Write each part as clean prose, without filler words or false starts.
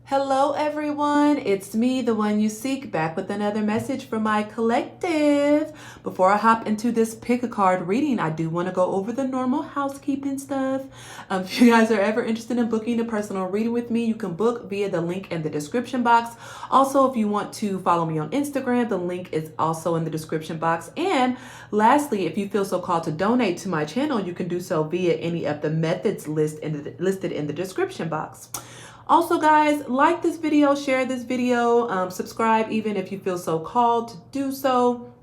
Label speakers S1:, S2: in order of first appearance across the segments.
S1: Hello everyone, it's me, the one you seek, back with another message from my collective. Before I hop into this pick a card reading, I do want to go over the normal housekeeping stuff. If you guys are ever interested in booking a personal reading with me, you can book via the link in the description box. Also, if you want to follow me on Instagram, the link is also in the description box. And lastly, if you feel so called to donate to my channel, you can do so via any of the methods listed in the description box. Also, guys, like this video, share this video, subscribe even if you feel so called to do so.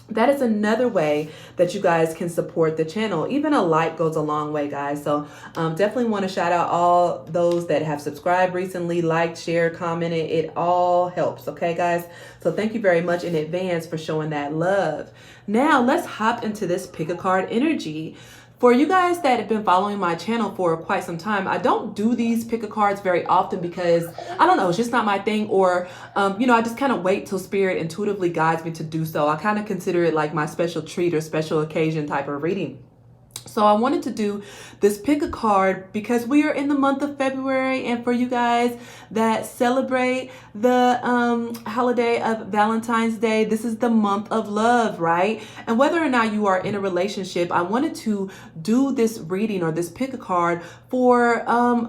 S1: That is another way that you guys can support the channel. Even a like goes a long way, guys. So definitely want to shout out all those that have subscribed recently, liked, shared, commented. It all helps, okay, guys? So thank you very much in advance for showing that love. Now, let's hop into this pick a card energy. For you guys that have been following my channel for quite some time, I don't do these pick a cards very often because, I don't know, it's just not my thing. Or, I just kind of wait till spirit intuitively guides me to do so. I kind of consider it like my special treat or special occasion type of reading. So I wanted to do this pick a card because we are in the month of February, and for you guys that celebrate the holiday of Valentine's Day, this is the month of love, right? And whether or not you are in a relationship, I wanted to do this reading or this pick a card for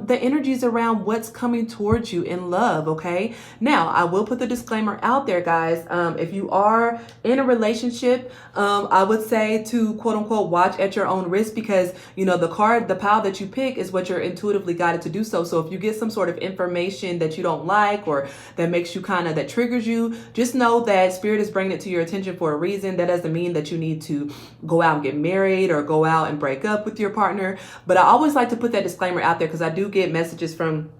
S1: the energies around what's coming towards you in love, okay? Now, I will put the disclaimer out there, guys. If you are in a relationship, I would say to quote unquote watch at your own risk, because the pile that you pick is what you're intuitively guided to do so. So if you get some sort of information that you don't like or that makes you that triggers you, just know that spirit is bringing it to your attention for a reason. That doesn't mean that you need to go out and get married or go out and break up with your partner. But I always like to put that disclaimer out there because I do get messages from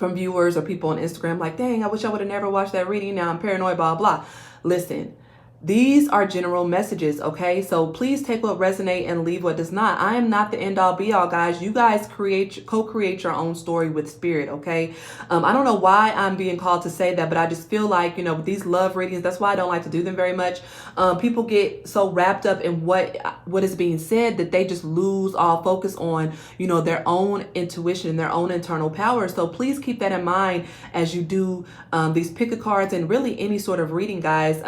S1: viewers or people on Instagram like, dang, I wish I would have never watched that reading. Now I'm paranoid, blah, blah. Listen. These are general messages, okay? So please take what resonates and leave what does not. I am not the end all be all, guys. You guys co-create your own story with spirit, okay? I don't know why I'm being called to say that, but I just feel like, with these love readings, that's why I don't like to do them very much. People get so wrapped up in what is being said that they just lose all focus on, their own intuition and their own internal power. So please keep that in mind as you do these pick a cards and really any sort of reading, guys.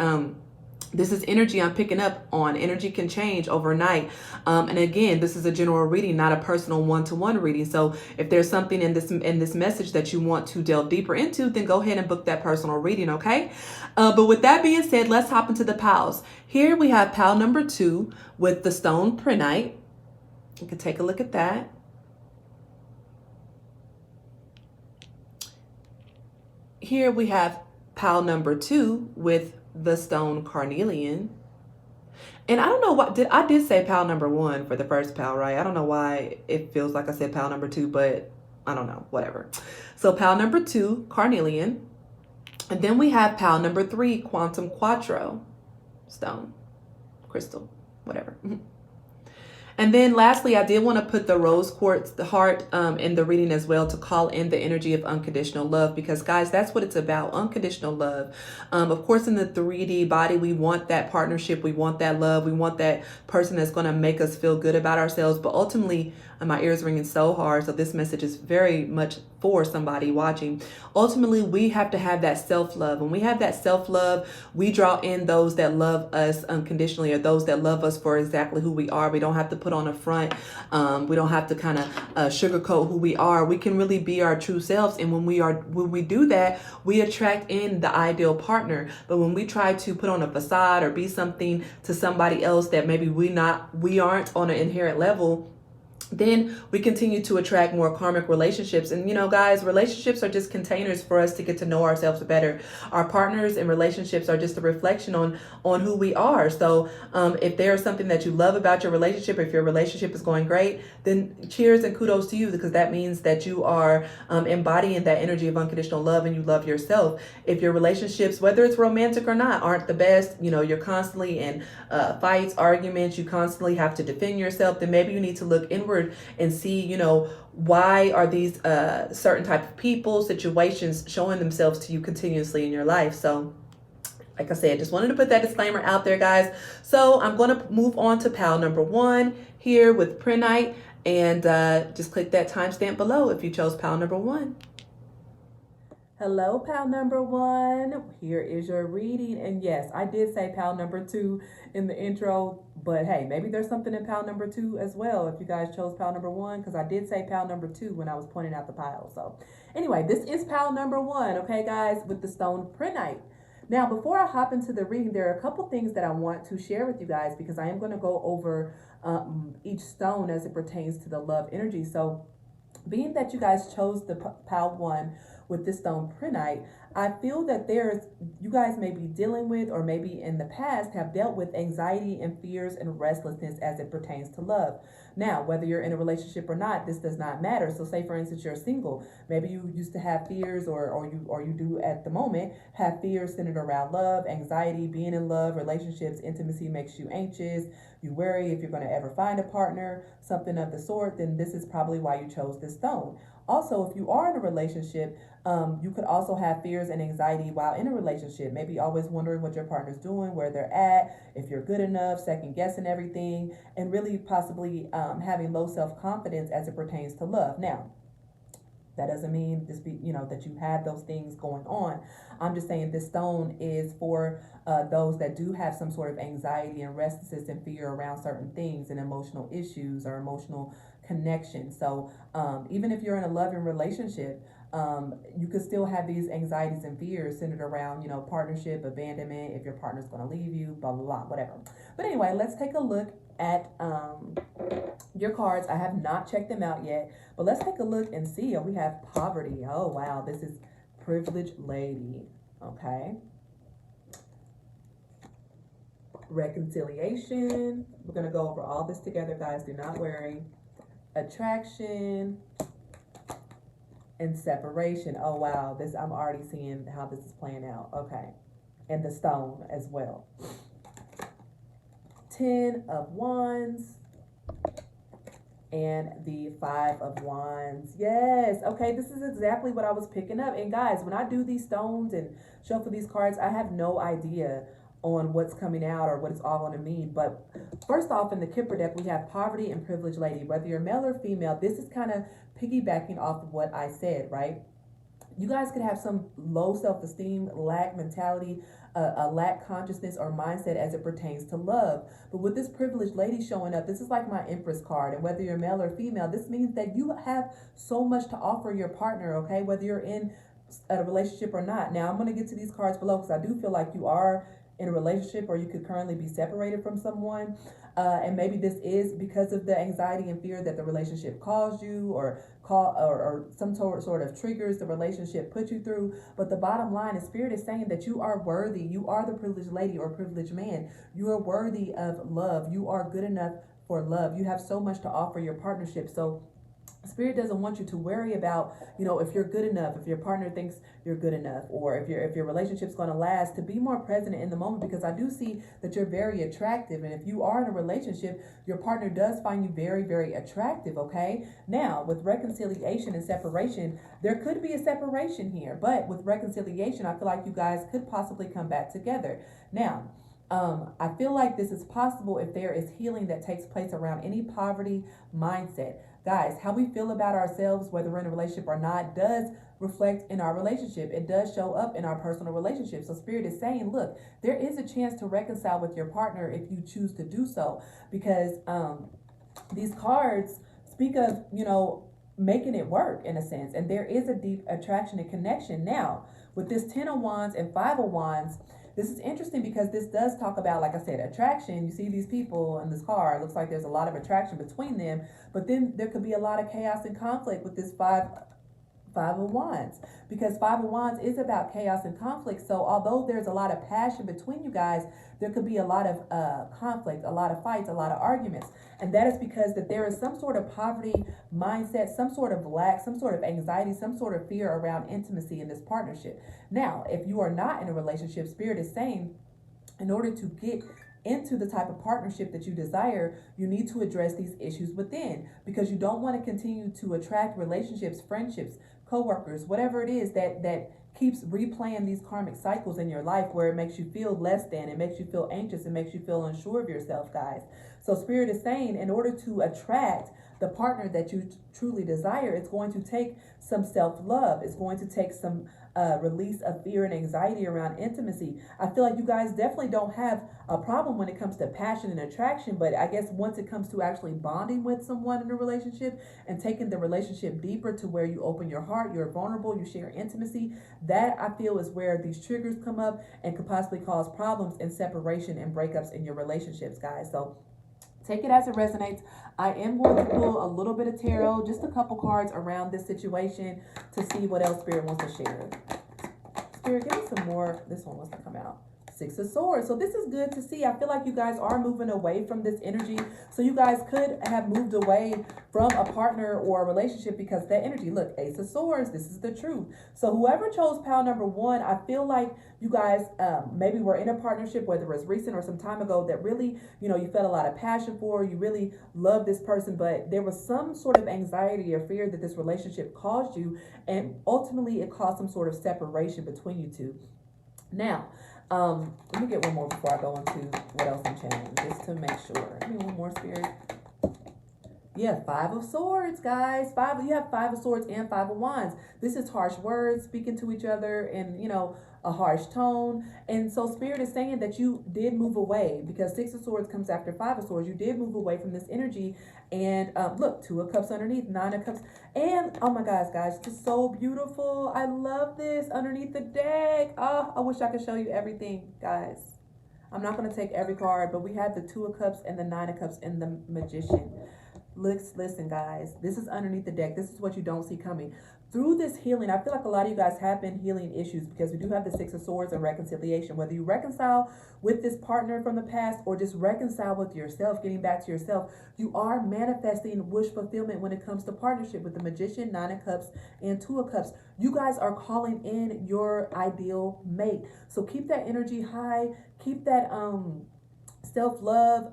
S1: This is energy I'm picking up on. Energy can change overnight. And again, this is a general reading, not a personal one-to-one reading. So if there's something in this message that you want to delve deeper into, then go ahead and book that personal reading, okay? But with that being said, let's hop into the piles. Here we have pile number 2 with the stone prehnite. You can take a look at that. Here we have pile number 2 with the stone carnelian. And I don't know what I did say pile number 1 for the first pile, right? I don't know why it feels like I said pile number 2, but I don't know, whatever. So pile number 2, carnelian. And then we have pile number 3, quantum quattro, stone, crystal, whatever. And then lastly, I did want to put the rose quartz, the heart, in the reading as well to call in the energy of unconditional love, because guys, that's what it's about. Unconditional love. Of course, in the 3D body, we want that partnership. We want that love. We want that person that's going to make us feel good about ourselves. But ultimately, my ears ringing so hard. So this message is very much for somebody watching. Ultimately, we have to have that self-love. When we have that self-love, we draw in those that love us unconditionally, or those that love us for exactly who we are. We don't have to put on a front. We don't have to kind of sugarcoat who we are. We can really be our true selves. And when we do that, we attract in the ideal partner. But when we try to put on a facade or be something to somebody else that maybe we aren't on an inherent level, then we continue to attract more karmic relationships. And guys, relationships are just containers for us to get to know ourselves better. Our partners and relationships are just a reflection on who we are. So if there's something that you love about your relationship, if your relationship is going great, then cheers and kudos to you, because that means that you are embodying that energy of unconditional love and you love yourself. If your relationships, whether it's romantic or not, aren't the best, you're constantly in fights, arguments, you constantly have to defend yourself, then maybe you need to look inward and see, why are these certain type of people, situations showing themselves to you continuously in your life. So like I said, just wanted to put that disclaimer out there, guys. So I'm going to move on to pile number 1 here with prehnite, and just click that timestamp below if you chose pile number 1. Hello, pal number one. Here is your reading. And yes, I did say pal number two in the intro, but hey, maybe there's something in pal number two as well if you guys chose pal number one, because I did say pal number two when I was pointing out the pile. So anyway, this is pal number one, okay, guys, with the stone prehnite. Now, before I hop into the reading, there are a couple things that I want to share with you guys because I am going to go over each stone as it pertains to the love energy. So being that you guys chose the pal one with this stone prehnite, I feel that you guys may be dealing with, or maybe in the past have dealt with, anxiety and fears and restlessness as it pertains to love. Now, whether you're in a relationship or not, this does not matter. So say, for instance, you're single. Maybe you used to have fears, or you do at the moment have fears centered around love, anxiety, being in love, relationships, intimacy makes you anxious. You worry if you're going to ever find a partner, something of the sort, then this is probably why you chose this stone. Also, if you are in a relationship, you could also have fears and anxiety while in a relationship. Maybe always wondering what your partner's doing, where they're at, if you're good enough, second guessing everything, and really possibly having low self-confidence as it pertains to love. Now, that doesn't mean that you have those things going on. I'm just saying this stone is for those that do have some sort of anxiety and restlessness and fear around certain things and emotional issues or emotional connection. So even if you're in a loving relationship, you could still have these anxieties and fears centered around, partnership, abandonment, if your partner's going to leave you, blah, blah, blah, whatever. But anyway, let's take a look at your cards. I have not checked them out yet, but let's take a look and see. We have poverty. Oh, wow. This is privileged lady. Okay. Reconciliation. We're going to go over all this together, guys. Do not worry. Attraction and separation. Oh, wow. I'm already seeing how this is playing out. Okay. And the stone as well. 10 of Wands and the 5 of Wands. Yes. Okay, this is exactly what I was picking up. And guys, when I do these stones and shuffle these cards, I have no idea on what's coming out or what it's all going to mean. But first off, in the Kipper deck, we have poverty and privileged lady. Whether you're male or female, this is kind of piggybacking off of what I said, right? You guys could have some low self-esteem, lack mentality, a lack consciousness or mindset as it pertains to love. But with this privileged lady showing up, this is like my Empress card. And whether you're male or female, this means that you have so much to offer your partner, okay? Whether you're in a relationship or not. Now, I'm going to get to these cards below because I do feel like you are in a relationship or you could currently be separated from someone. And maybe this is because of the anxiety and fear that the relationship caused you or some sort of triggers the relationship put you through. But the bottom line is Spirit is saying that you are worthy. You are the privileged lady or privileged man. You are worthy of love. You are good enough for love. You have so much to offer your partnership. So Spirit doesn't want you to worry about, if you're good enough, if your partner thinks you're good enough, or if your relationship's going to last, to be more present in the moment, because I do see that you're very attractive. And if you are in a relationship, your partner does find you very, very attractive, okay? Now, with reconciliation and separation, there could be a separation here, but with reconciliation, I feel like you guys could possibly come back together. Now, I feel like this is possible if there is healing that takes place around any poverty mindset. Guys, how we feel about ourselves, whether we're in a relationship or not, does reflect in our relationship. It does show up in our personal relationship. So Spirit is saying, look, there is a chance to reconcile with your partner if you choose to do so, because these cards speak of, making it work in a sense. And there is a deep attraction and connection. Now, with this 10 of Wands and 5 of Wands, this is interesting because this does talk about, like I said, attraction. You see these people in this card. It looks like there's a lot of attraction between them. But then there could be a lot of chaos and conflict with this five of Wands, because 5 of Wands is about chaos and conflict. So although there's a lot of passion between you guys, there could be a lot of conflict, a lot of fights, a lot of arguments. And that is because that there is some sort of poverty mindset, some sort of lack, some sort of anxiety, some sort of fear around intimacy in this partnership. Now, if you are not in a relationship, Spirit is saying, in order to get into the type of partnership that you desire, you need to address these issues within, because you don't want to continue to attract relationships, friendships, co-workers, whatever it is that keeps replaying these karmic cycles in your life, where it makes you feel less than, it makes you feel anxious, it makes you feel unsure of yourself, guys. So Spirit is saying, in order to attract the partner that you truly desire, it's going to take some self-love. It's going to take some release of fear and anxiety around intimacy. I feel like you guys definitely don't have a problem when it comes to passion and attraction, but I guess once it comes to actually bonding with someone in a relationship and taking the relationship deeper to where you open your heart, you're vulnerable, you share intimacy, that I feel is where these triggers come up and could possibly cause problems and separation and breakups in your relationships, guys. So take it as it resonates. I am going to pull a little bit of tarot, just a couple cards around this situation to see what else Spirit wants to share. Spirit, give me some more. This one wants to come out. Six of Swords. So this is good to see. I feel like you guys are moving away from this energy. So you guys could have moved away from a partner or a relationship because that energy, look, Ace of Swords, this is the truth. So whoever chose pile number one, I feel like you guys maybe were in a partnership, whether it was recent or some time ago, that really, you know, you felt a lot of passion for, you really love this person, but there was some sort of anxiety or fear that this relationship caused you, and ultimately it caused some sort of separation between you two. Now, let me get one more before I go into what else I'm channeling, just to make sure. Give me one more, Spirit. Yeah, Five of Swords, guys. You have Five of Swords and Five of Wands. This is harsh words, speaking to each other in, you know, a harsh tone. And so Spirit is saying that you did move away, because Six of Swords comes after Five of Swords. You did move away from this energy. And look, Two of Cups underneath, Nine of Cups. And oh my gosh, guys, just so beautiful. I love this underneath the deck. Oh, I wish I could show you everything, guys. I'm not going to take every card, but we have the Two of Cups and the Nine of Cups and the Magician. Listen, guys, this is underneath the deck. This is what you don't see coming. Through this healing, I feel like a lot of you guys have been healing issues, because we do have the Six of Swords and reconciliation. Whether you reconcile with this partner from the past or just reconcile with yourself, getting back to yourself, you are manifesting wish fulfillment when it comes to partnership with the Magician, Nine of Cups, and Two of Cups. You guys are calling in your ideal mate. So keep that energy high. Keep that self-love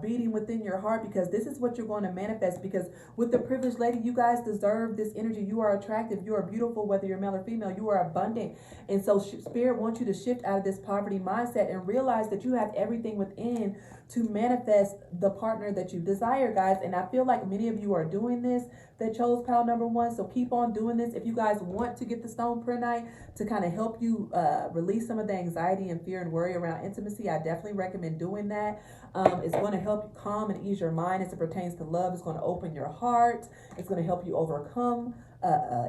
S1: beating within your heart, because this is what you're going to manifest. Because with the privileged lady, you guys deserve this energy. You are attractive, you are beautiful, whether you're male or female, you are abundant. And so Spirit wants you to shift out of this poverty mindset and realize that you have everything within to manifest the partner that you desire, guys. And I feel like many of you are doing this that chose pile number one. So keep on doing this. If you guys want to get the stone prehnite to kind of help you release some of the anxiety and fear and worry around intimacy, I definitely recommend doing that. It's going to help you calm and ease your mind as it pertains to love. It's going to open your heart. It's going to help you overcome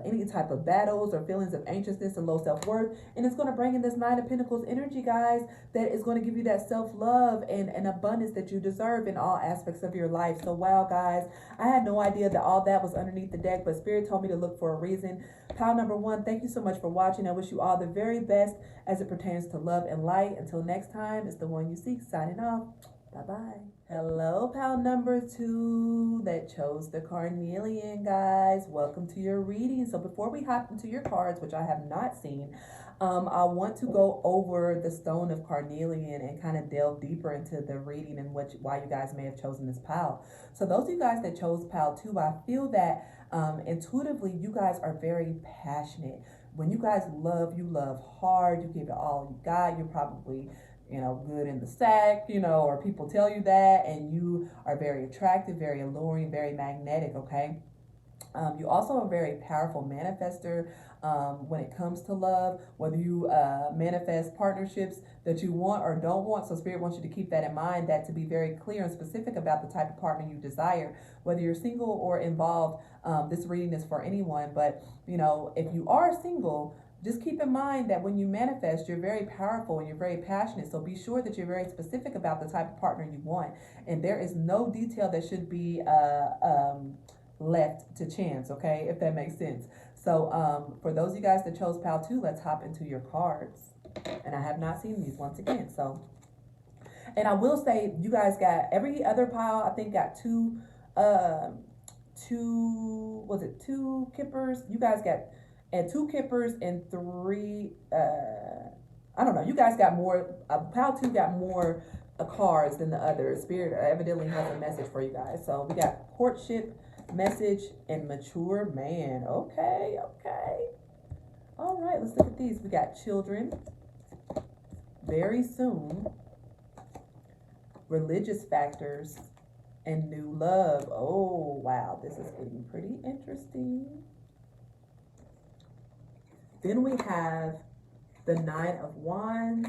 S1: any type of battles or feelings of anxiousness and low self-worth. And it's going to bring in this Nine of Pentacles energy, guys, that is going to give you that self-love and abundance that you deserve in all aspects of your life. So wow, guys, I had no idea that all that was underneath the deck, but Spirit told me to look for a reason. Pile number one, thank you so much for watching. I wish you all the very best as it pertains to love and light. Until next time, it's the one you seek, signing off. Bye-bye. Hello, pal number two that chose the carnelian, guys. Welcome to your reading. So before we hop into your cards, which I have not seen, I want to go over the stone of carnelian and kind of delve deeper into the reading and why you guys may have chosen this pile. So those of you guys that chose pile two, I feel that intuitively you guys are very passionate. When you guys love, you love hard. You give it all you got. You're probably, you know, good in the sack, you know, or people tell you that, and you are very attractive, very alluring, very magnetic, okay? You also are a very powerful manifester when it comes to love, whether you manifest partnerships that you want or don't want. So Spirit wants you to keep that in mind, that to be very clear and specific about the type of partner you desire, whether you're single or involved. This reading is for anyone, but, you know, if you are single, just keep in mind that when you manifest, you're very powerful and you're very passionate. So be sure that you're very specific about the type of partner you want. And there is no detail that should be left to chance, okay? If that makes sense. So for those of you guys that chose pile two, let's hop into your cards. And I have not seen these once again. So, and I will say, you guys got every other pile, I think, got two kippers? You guys got two kippers and three, I don't know, you guys got more, pile two got more cards than the others. Spirit evidently has a message for you guys. So we got courtship, message, and mature man. Okay. All right, let's look at these. We got children, very soon, religious factors, and new love. Oh, wow. This is getting pretty interesting. Then we have the Nine of Wands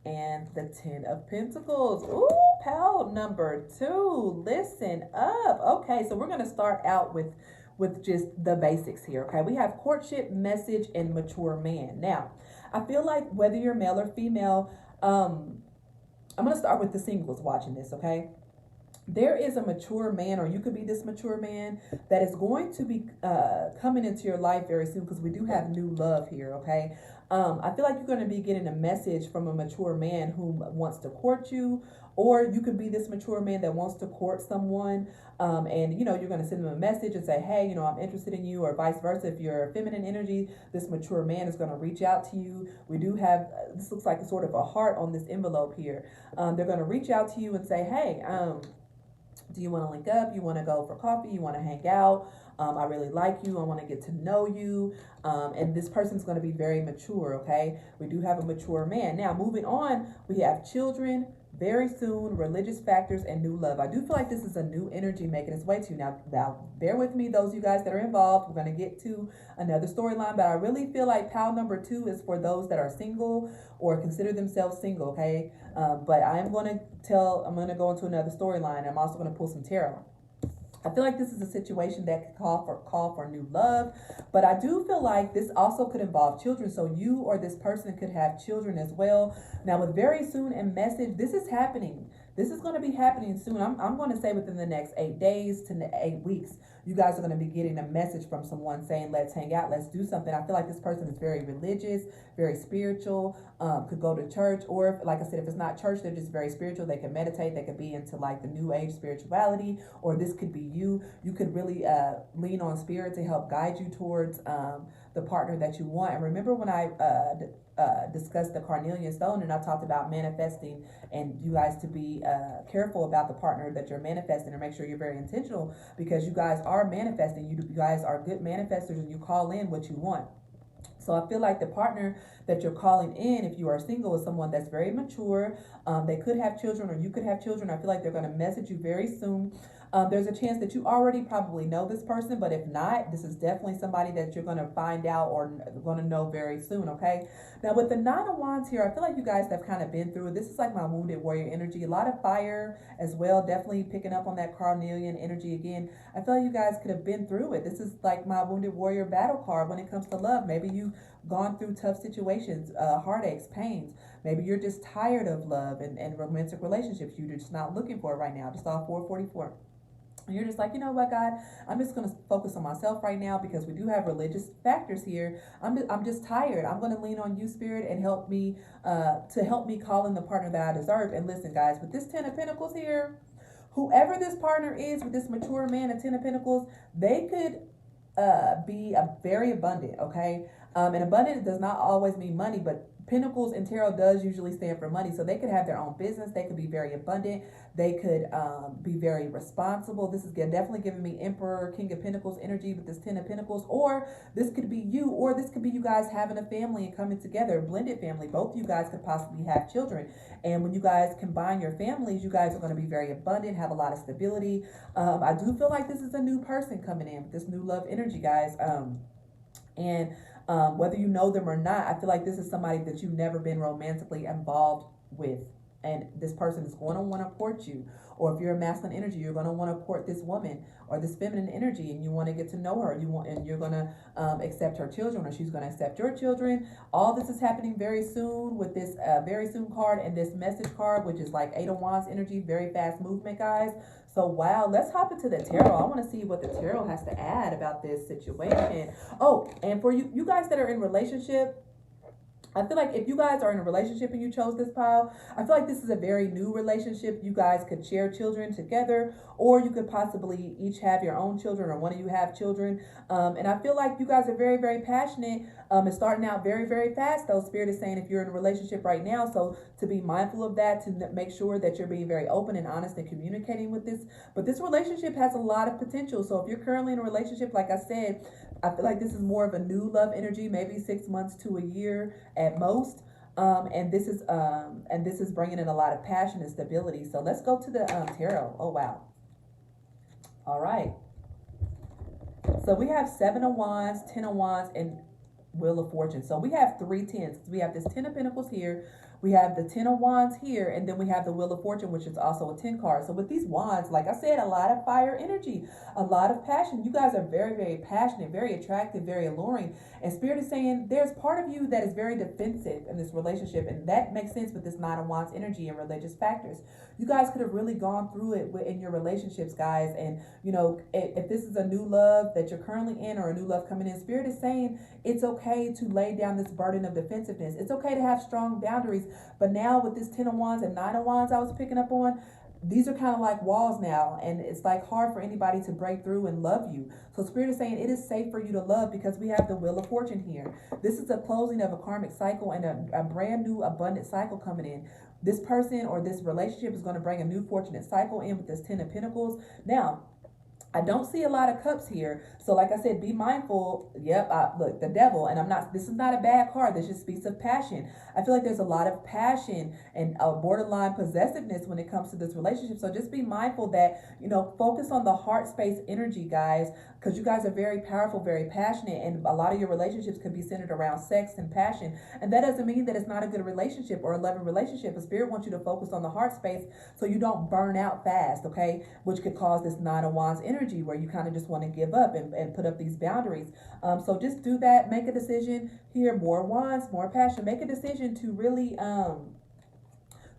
S1: and the Ten of Pentacles. Ooh, pal number 2. Listen up. Okay, so we're going to start out with just the basics here. Okay, we have courtship, message, and mature man. Now, I feel like whether you're male or female, I'm going to start with the singles watching this, okay? There is a mature man, or you could be this mature man, that is going to be coming into your life very soon, because we do have new love here, okay? I feel like you're going to be getting a message from a mature man who wants to court you, or you could be this mature man that wants to court someone, and, you know, you're going to send them a message and say, hey, you know, I'm interested in you, or vice versa. If you're feminine energy, this mature man is going to reach out to you. We do have, this looks like a sort of a heart on this envelope here. They're going to reach out to you and say, hey, do you want to link up? You want to go for coffee? You want to hang out? I really like you. I want to get to know you. And this person's going to be very mature, okay? We do have a mature man. Now, moving on, we have children very soon, religious factors, and new love. I do feel like this is a new energy making its way to you. Now, bear with me, those of you guys that are involved. We're going to get to another storyline, but I really feel like pile number 2 is for those that are single or consider themselves single, okay? But I'm going to go into another storyline. I'm also going to pull some tarot. I feel like this is a situation that could call for new love, but I do feel like this also could involve children. So you or this person could have children as well. Now, with very soon and message, this is happening. This is going to be happening soon. I'm going to say within the next 8 days to 8 weeks, you guys are going to be getting a message from someone saying, let's hang out, let's do something. I feel like this person is very religious, very spiritual, could go to church, or if, like I said, if it's not church, they're just very spiritual. They can meditate. They could be into like the new age spirituality, or this could be you. You could really lean on spirit to help guide you towards the partner that you want. And remember when I discussed the carnelian stone, and I talked about manifesting, and you guys to be careful about the partner that you're manifesting, and make sure you're very intentional, because you guys are manifesting. You guys are good manifestors, and you call in what you want. So I feel like the partner that you're calling in, if you are single, is someone that's very mature. They could have children, or you could have children. I feel like they're going to message you very soon. There's a chance that you already probably know this person, but if not, this is definitely somebody that you're going to find out or going to know very soon, okay? Now, with the Nine of Wands here, I feel like you guys have kind of been through it. This is like my wounded warrior energy. A lot of fire as well, definitely picking up on that carnelian energy again. I feel like you guys could have been through it. This is like my wounded warrior battle card when it comes to love. Maybe you've gone through tough situations, heartaches, pains. Maybe you're just tired of love and romantic relationships. You're just not looking for it right now. Just saw 444. You're just like, you know what, God, I'm just going to focus on myself right now, because we do have religious factors here. I'm just tired. I'm going to lean on you, Spirit, and help me call in the partner that I deserve. And listen, guys, with this 10 of Pentacles here, whoever this partner is with this mature man at 10 of Pentacles, they could be very abundant, okay? And abundant does not always mean money, but Pentacles in tarot does usually stand for money. So they could have their own business. They could be very abundant. They could be very responsible. This is definitely giving me Emperor, King of Pentacles energy with this 10 of Pentacles. Or this could be you, or this could be you guys having a family and coming together, a blended family. Both of you guys could possibly have children. And when you guys combine your families, you guys are going to be very abundant, have a lot of stability. I do feel like this is a new person coming in with this new love energy, guys. Whether you know them or not, I feel like this is somebody that you've never been romantically involved with. And this person is going to want to court you. Or if you're a masculine energy, you're going to want to court this woman or this feminine energy, and you want to get to know her. And you're going to accept her children, or she's going to accept your children. All this is happening very soon with this very soon card and this message card, which is like 8 of Wands energy, very fast movement, guys. So, wow, let's hop into the tarot. I want to see what the tarot has to add about this situation. Oh, and for you guys that are in relationship, I feel like if you guys are in a relationship and you chose this pile, I feel like this is a very new relationship. You guys could share children together, or you could possibly each have your own children, or one of you have children. And I feel like you guys are very, very passionate. It's starting out very, very fast, though. Spirit is saying if you're in a relationship right now, so to be mindful of that, to make sure that you're being very open and honest and communicating with this. But this relationship has a lot of potential. So if you're currently in a relationship, like I said, I feel like this is more of a new love energy, maybe 6 months to a year at most. And this is bringing in a lot of passion and stability. So let's go to the tarot. Oh wow. All right. So we have 7 of Wands, 10 of Wands, and Wheel of Fortune. So we have 3 tens. We have this 10 of Pentacles here. We have the 10 of Wands here, and then we have the Wheel of Fortune, which is also a 10 card. So with these wands, like I said, a lot of fire energy, a lot of passion. You guys are very, very passionate, very attractive, very alluring. And Spirit is saying there's part of you that is very defensive in this relationship, and that makes sense with this 9 of Wands energy and religious factors. You guys could have really gone through it in your relationships, guys. And, you know, if this is a new love that you're currently in or a new love coming in, Spirit is saying it's okay to lay down this burden of defensiveness. It's okay to have strong boundaries. But now with this 10 of Wands and 9 of Wands I was picking up on, these are kind of like walls now, and it's like hard for anybody to break through and love you. So Spirit is saying it is safe for you to love because we have the Wheel of Fortune here. This is a closing of a karmic cycle and a brand new abundant cycle coming in. This person or this relationship is going to bring a new fortunate cycle in with this 10 of Pentacles. Now, I don't see a lot of cups here. So like I said, be mindful. Yep, look, the devil. And this is not a bad card. This just speaks of passion. I feel like there's a lot of passion and borderline possessiveness when it comes to this relationship. So just be mindful that, you know, focus on the heart space energy, guys, because you guys are very powerful, very passionate. And a lot of your relationships could be centered around sex and passion. And that doesn't mean that it's not a good relationship or a loving relationship. The Spirit wants you to focus on the heart space so you don't burn out fast, okay? Which could cause this 9 of Wands energy where you kind of just want to give up and put up these boundaries. So just do that. Make a decision here. More wands, more passion. Make a decision to really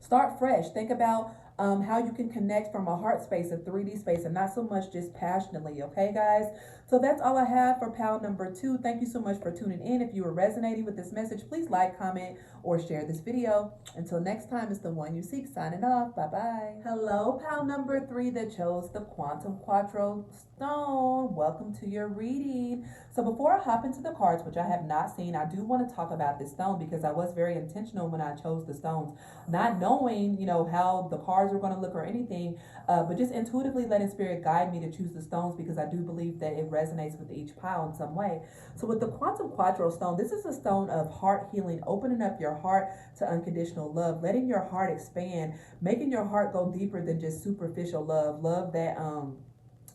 S1: start fresh. Think about how you can connect from a heart space, a 3D space, and not so much just passionately. Okay, guys? So that's all I have for pal number 2. Thank you so much for tuning in. If you are resonating with this message, please like, comment, or share this video. Until next time, it's the one you seek signing off. Bye-bye. Hello, pal number 3 that chose the Quantum Quattro stone. Welcome to your reading. So before I hop into the cards, which I have not seen, I do want to talk about this stone because I was very intentional when I chose the stones, not knowing, you know, how the cards were going to look or anything, but just intuitively letting Spirit guide me to choose the stones because I do believe that it resonates with each pile in some way. So with the Quantum Quattro stone, this is a stone of heart healing, opening up your heart to unconditional love, letting your heart expand, making your heart go deeper than just superficial love that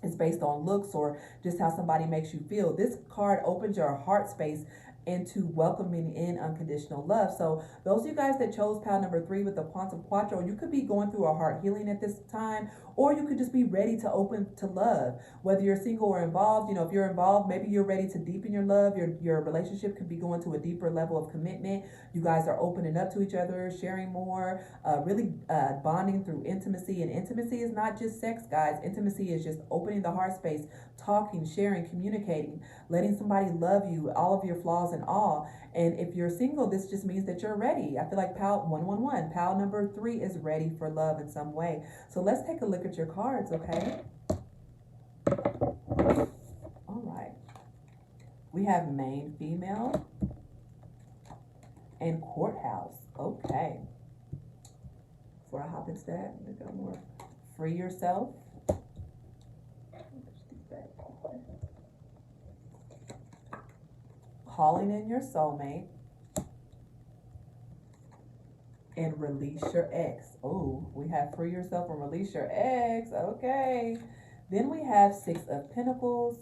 S1: is based on looks or just how somebody makes you feel. This card opens your heart space into welcoming in unconditional love. So those of you guys that chose pile number 3 with the Quantum Quattro, you could be going through a heart healing at this time, or you could just be ready to open to love. Whether you're single or involved, you know, if you're involved, maybe you're ready to deepen your love. Your relationship could be going to a deeper level of commitment. You guys are opening up to each other, sharing more, really bonding through intimacy. And intimacy is not just sex, guys. Intimacy is just opening the heart space, talking, sharing, communicating, letting somebody love you, all of your flaws and all. And if you're single, this just means that you're ready. I feel like pal 111, pal number 3 is ready for love in some way. So let's take a look at your cards, okay? All right. We have main female and courthouse. Okay. Before I hop into that, let me go more. Free yourself. Calling in your soulmate, and release your ex. Oh, we have free yourself and release your ex. Okay. Then we have 6 of Pentacles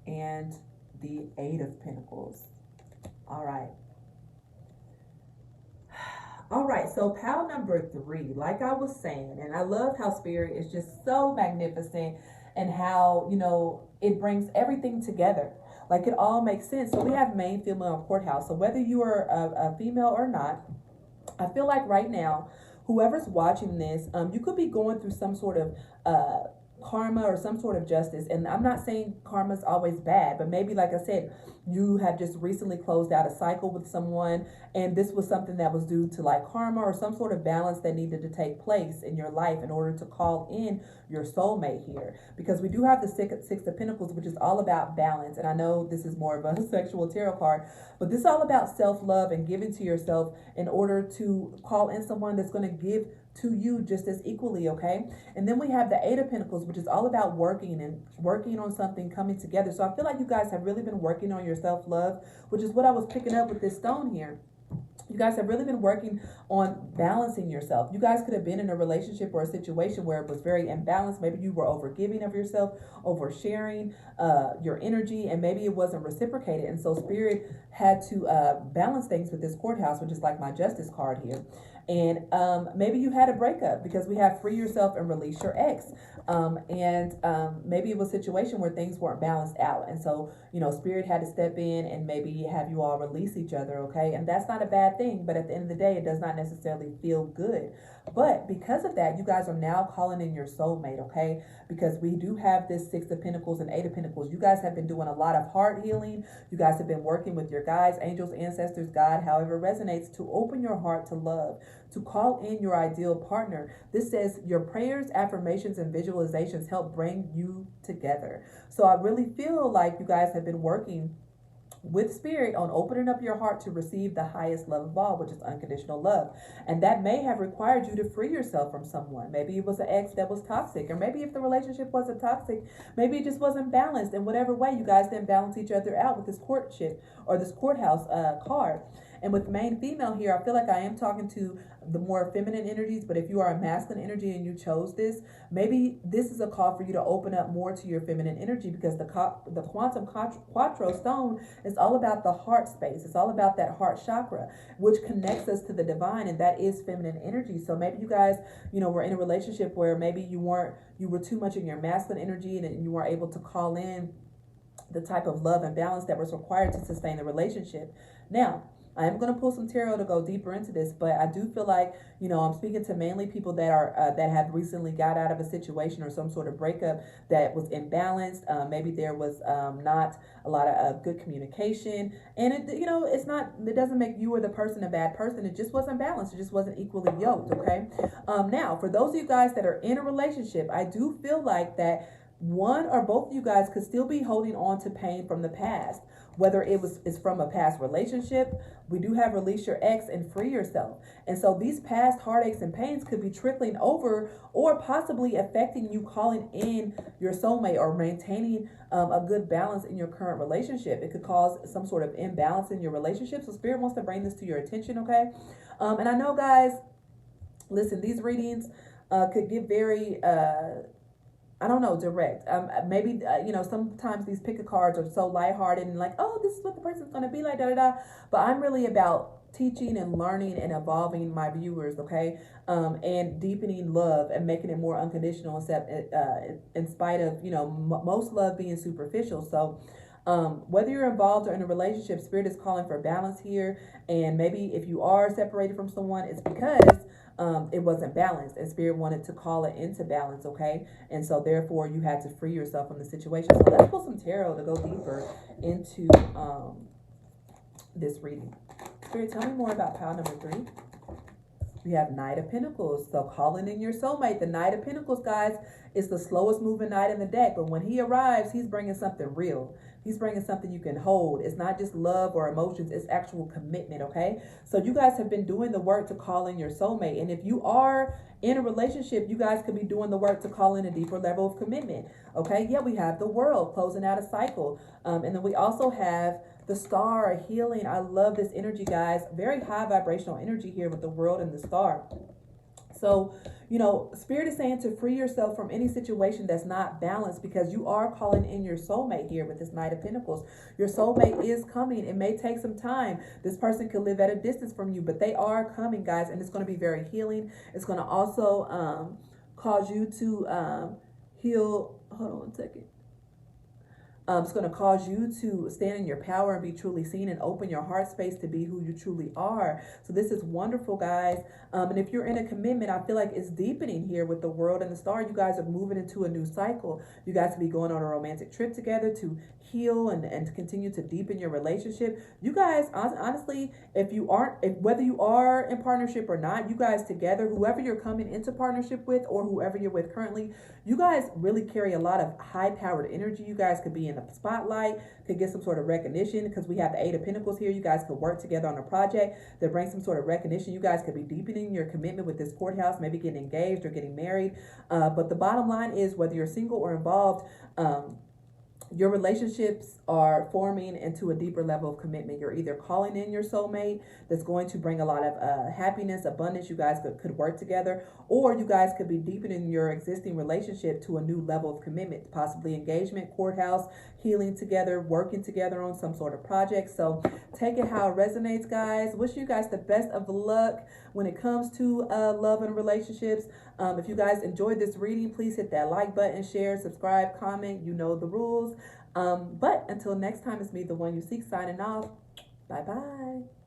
S1: and the 8 of Pentacles. All right. All right, so pile number 3, like I was saying, and I love how Spirit is just so magnificent and how, you know, it brings everything together. Like it all makes sense. So we have main, female, and courthouse. So whether you are a female or not, I feel like right now, whoever's watching this, you could be going through some sort of karma or some sort of justice. And I'm not saying karma's always bad, but maybe, like I said, you have just recently closed out a cycle with someone, and this was something that was due to like karma or some sort of balance that needed to take place in your life in order to call in your soulmate here. Because we do have the 6 of Pentacles, which is all about balance. And I know this is more of a sexual tarot card, but this is all about self-love and giving to yourself in order to call in someone that's going to give to you just as equally, okay? And then we have the 8 of Pentacles, which is all about working on something, coming together. So I feel like you guys have really been working on your self-love, which is what I was picking up with this stone here. You guys have really been working on balancing yourself. You guys could have been in a relationship or a situation where it was very imbalanced. Maybe you were overgiving of yourself, oversharing your energy, and maybe it wasn't reciprocated. And so Spirit had to balance things with this courthouse, which is like my justice card here. And maybe you had a breakup because we have free yourself and release your ex. Maybe it was a situation where things weren't balanced out. And so, Spirit had to step in and maybe have you all release each other, okay? And that's not a bad thing, but at the end of the day, it does not necessarily feel good. But because of that, you guys are now calling in your soulmate, okay? Because we do have this Six of Pentacles and Eight of Pentacles. You guys have been doing a lot of heart healing. You guys have been working with your guides, angels, ancestors, God, however it resonates, to open your heart to love, to call in your ideal partner. This says your prayers, affirmations, and visualizations help bring you together. So I really feel like you guys have been working with Spirit on opening up your heart to receive the highest love of all, which is unconditional love. And that may have required you to free yourself from someone. Maybe it was an ex that was toxic, or maybe if the relationship wasn't toxic, maybe it just wasn't balanced. In whatever way, you guys didn't balance each other out with this courtship or this courthouse card. And with main female here, I feel like I am talking to the more feminine energies, but if you are a masculine energy and you chose this, maybe this is a call for you to open up more to your feminine energy, because the quantum quattro stone is all about the heart space. It's all about that heart chakra, which connects us to the divine, and that is feminine energy. So maybe you guys, were in a relationship where maybe you were too much in your masculine energy, and you weren't able to call in the type of love and balance that was required to sustain the relationship. Now, I am going to pull some tarot to go deeper into this, but I do feel like, I'm speaking to mainly people that are that have recently got out of a situation or some sort of breakup that was imbalanced. Maybe there was not a lot of good communication, and it doesn't make you or the person a bad person. It just wasn't balanced. It just wasn't equally yoked. Okay. Now, for those of you guys that are in a relationship, I do feel like that one or both of you guys could still be holding on to pain from the past, whether it's from a past relationship. We do have release your ex and free yourself. And so these past heartaches and pains could be trickling over or possibly affecting you calling in your soulmate or maintaining a good balance in your current relationship. It could cause some sort of imbalance in your relationship. So Spirit wants to bring this to your attention, okay? And I know, guys, listen, these readings could get very direct. Maybe, sometimes these pick a cards are so lighthearted and like, oh, this is what the person's going to be like, da da da. But I'm really about teaching and learning and evolving my viewers, okay? And deepening love and making it more unconditional, except in spite of, most love being superficial. So, whether you're involved or in a relationship, Spirit is calling for balance here. And maybe if you are separated from someone, it's because it wasn't balanced, and Spirit wanted to call it into balance, okay? And so therefore you had to free yourself from the situation. So let's pull some tarot to go deeper into this reading. Spirit, tell me more about pile number 3. We have Knight of Pentacles. So calling in your soulmate. The Knight of Pentacles, guys, is the slowest moving knight in the deck, but when he arrives, he's bringing something real. He's bringing something you can hold. It's not just love or emotions. It's actual commitment, okay? So you guys have been doing the work to call in your soulmate. And if you are in a relationship, you guys could be doing the work to call in a deeper level of commitment, okay? Yeah, we have the World closing out a cycle. And then we also have the Star healing. I love this energy, guys. Very high vibrational energy here with the World and the Star. So, Spirit is saying to free yourself from any situation that's not balanced, because you are calling in your soulmate here with this Knight of Pentacles. Your soulmate is coming. It may take some time. This person could live at a distance from you, but they are coming, guys, and it's going to be very healing. It's going to also cause you to heal. Hold on one second. It's going to cause you to stand in your power and be truly seen, and open your heart space to be who you truly are. So this is wonderful, guys. And if you're in a commitment, I feel like it's deepening here with the World and the Star. You guys are moving into a new cycle. You guys will be going on a romantic trip together to heal and to continue to deepen your relationship. You guys, honestly, whether you are in partnership or not, you guys together, whoever you're coming into partnership with or whoever you're with currently, you guys really carry a lot of high-powered energy. You guys could be in the spotlight, could get some sort of recognition, because we have the Eight of Pentacles here. You guys could work together on a project that brings some sort of recognition. You guys could be deepening your commitment with this courthouse, maybe getting engaged or getting married. But the bottom line is, whether you're single or involved, your relationships are forming into a deeper level of commitment. You're either calling in your soulmate that's going to bring a lot of happiness, abundance. You guys could work together, or you guys could be deepening your existing relationship to a new level of commitment, possibly engagement, courthouse, healing together, working together on some sort of project. So take it how it resonates, guys. Wish you guys the best of luck when it comes to love and relationships. If you guys enjoyed this reading, please hit that like button, share, subscribe, comment. You know the rules. But until next time, it's me, the one you seek, signing off. Bye bye.